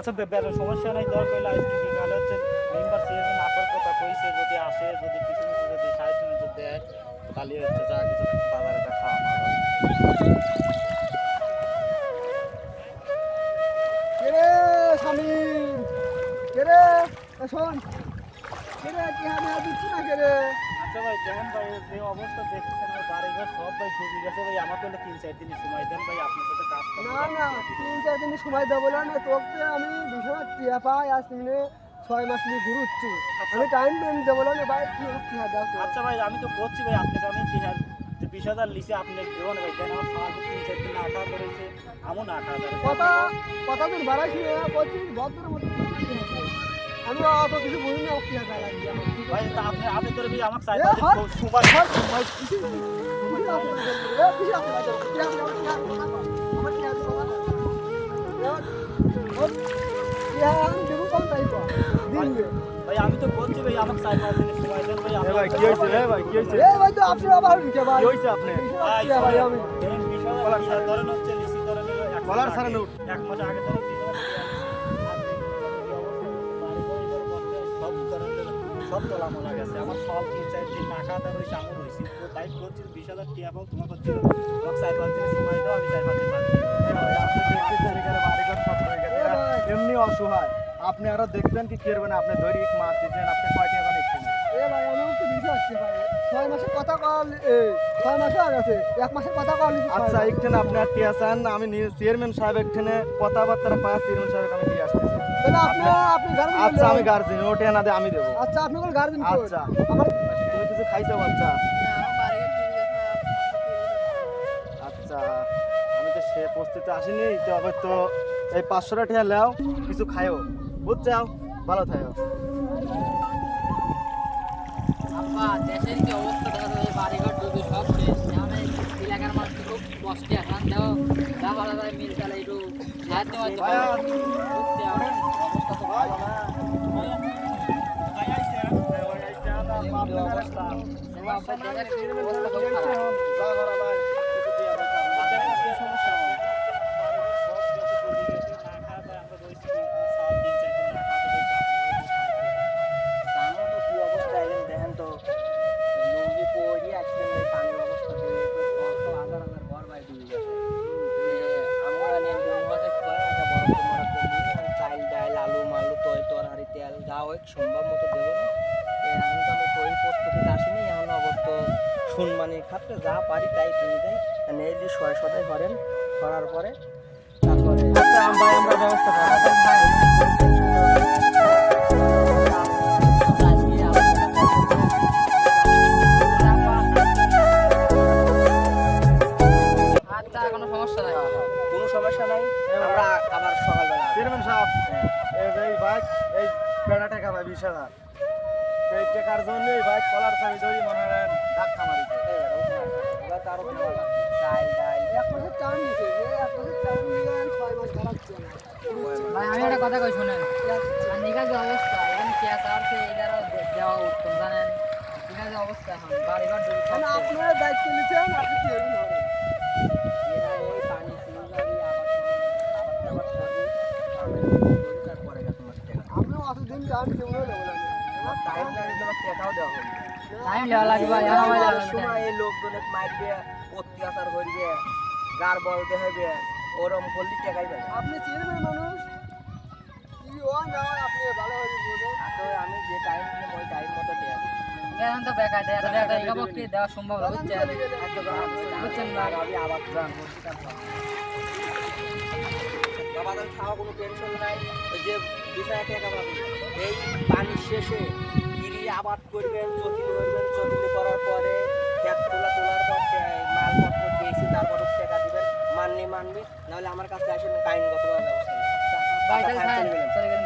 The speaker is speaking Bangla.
আচ্ছা সমস্যা নাই, দর কইলে আজকে বিকালে হচ্ছে মেম্বার চেয়ারম্যান আসার কথা কইছে, যদি আসে যদি কিছু কিছু যদি সাহায্য যদি দেয় তাহলে হচ্ছে যা কিছু বাজারে যা খাওয়া মাওয়া যাবে। কেরে শামিম, কেরে শোন, কেরে কি আমি দিচ্ছি না কেরে। আচ্ছা ভাই, দেখেন ভাই যে অবস্থা দেখছেন আমার বাড়িঘর সব ভাই ডুবে গেছে ভাই, আমাকে হলে 3-4 দিনের সময় দেন ভাই, আপনার সাথে কাজ করতে না না 3-4 দিন সময় দেবো না, তোকে আমি বিশাল টিয়া পাই আজ তুমি 6 মাস নিয়ে ঘুরুচ্ছি, আমি টাইম দেবো না ভাই, কি টিয়া দাও। আচ্ছা ভাই, আমি তো বলছি ভাই আপনাকে, আমি টিহার যে 20,000 লিসে আপনি দেবো না ভাই, দেন আমার সমাজ 3-4 দিন না খাওয়া করেছে, আমও না খাওয়া যাবে কথা দিন বাড়াইছি বলছি ভদ্রের মধ্যে আমি অত কিছু বুঝি না, টিয়া দেওয়া লাগবে আমার। ভাই তা আপনি তোর ভাই আমাকে চাই এ, সময় হট, ভাই কিছু ভাই আমি তো বলছি ভাই আমাকে 4-5 দিনের সময় দেন ভাই। ভাই কি হয়েছে রে ভাই, কি হয়েছে? ভাই তো আপনি আবার ভাই কি হয়েছে আপনি? ভাই আমি ধরেন হচ্ছে লিসি ধরেন কলার ছাড়েন উঠ। 1 মাস আগে ধরেন সব তোলা মোলা গেছে, আমার সব 3-4 দিন না খাওয়া দাওয়া হয়েছে, আমার হয়েছে তো তাই করছি 20,000 টাকা পাও তোমার করছি, আমাকে 4-5 দিনের সময় দাও, আমি 4-5 দিন বাদ দিই। আপনি দেখতেছেন এখানে বাড়িঘর সব হয়ে গেছে, এরা এমনি অসহায়। আপনি আরো দেখবেন কি করবেন, আপনি ধরি মাছ দিচ্ছেন, আপনি কয়টি এখন ইচ্ছেন? ভাই আমি একটু বিষয় আসছে ভাই 6 মাসের কথা কল 6 মাসে আগে আছে 1 মাসের কথা কল আচ্ছা একখানে আপনি আর টিয়া চান, আমি চেয়ারম্যান সাহেব একখানে কথাবার্তা পাওয়া চেয়ারম্যান সাহেবকে আমি দিয়ে আসতেছি। তাহলে আপনি গার্জেন আচ্ছা আমি গার্জেন, ওটা না দে আমি দেবো। আচ্ছা আপনি কোন গার্জেন আচ্ছা আমার তুমি কিছু খাইছো বাচ্চা? আচ্ছা আমি তো সে প্রস্তুতি আসিনি, তবে তো এই 500 টাকা নাও, কিছু খাইও, বুঝছাও, ভালো থাকো। আব্বা দেশের কি অবস্থা দেখো, এই বাড়িঘর ডুবে সব শেষ, এখন এই এলাকার মানুষ খুব কষ্টে এখন দেখো, যা বলা যায় মিল চালাই একটু সাহায্য হয়তো বুঝতে আমার অবস্থা তো ভালো না। ভাই আইছে ভাই আইছে আমরা আপনার রাস্তা আব্বা দেশের অবস্থা খুব খারাপ। জানো তো কি অবস্থা এখন দেখেন তো, লুঙ্গি পরি একদম এই পানির অবস্থা দেখে তো কত হাজার হাজার ঘর বাড়ি ডুবে গেছে। আমরা নিয়ন্ত্রণ মাঝে করে একটা বড় তোমার চাল ডাল আলু মালু তরকারি তেল যা হোক সম্ভব মতো দেবো না। এখন তো আমি তৈরি প্রস্তুতিতে আসিনি, এখন অবশ্য সম্মানের খাতে যা পারি তাই দিয়ে যাই, নেইলি শয় সদাই করেন, করার পরে তারপরে আচ্ছা ভাই আমরা ব্যবস্থা করব। আচ্ছা কোনো সমস্যা নাই। কোনো সমস্যা নাই, আমরা আবার সকালবেলা আসবো। চেয়ারম্যান সাহেব এই ভাই এই বেড়া টাকা ভাই 20,000, এই টাকার জন্য এই ভাই কলার চাবি ধরি মনে হয় ধাক্কা মারিছে। এবার তো আরো নেওয়া লাগবে, চাল ডাল 1 মাসের টাইম দিছে 1 মাসের টাইম নিয়ে 6 মাস খারাপছে না ভাই আমি একটা কথা কই শুনেন, নিকা যে অবস্থা এখানে কে আছে এটারও দেওয়া উত্তম জানেন, নিকা যে অবস্থা এখন বাড়িঘর ডুবে সব মানে শেষ। আপনারা দায়িত্ব নিছেন, আপনি কি হবেন হবে এরা এই পানি শুরু করি আবার করি তারপরে তোমার টাকা আপনি অতদিন টাইম কেমন দেবো না আমার টাইম লাগে, তোমার টাকাও দেওয়া হবে। টাইম লেওয়া লাগবে ভাই, আমার ভাই আমার লাগবে সময় এই লোকজনের মারবে, অত্যাচার করবে, গার বলতে হবে, ওরম করলে টাকাই দেবে। আপনি চেয়ারম্যান মানুষ কি হয় না হয় আপনি ভালো হবে বোঝেন। আসলে আমি যে টাইম দিই ওই টাইম মতো দেওয়া দিই। এখন তো বেকার দেয় এটা এগাবো কি দেওয়া সম্ভব না বুঝছেন, বুঝছেন না। আমি আবার যান বাবা তার খাওয়া কোনো টেনশন নাই, ওই যে বিষয় টাকা পাবে এই পানির শেষে গিরি আবাদ করবেন, চতিলি করবেন, চতিলি করার পরে খেত তোলার পর মালপত্র দিয়েছি, তারপরে টাকা দিবেন, মাননি মানবে, নাহলে আমার কাছে আসেন আইনগত ব্যবস্থা নেবেন। ভাই তাহলে চলে গেলেন।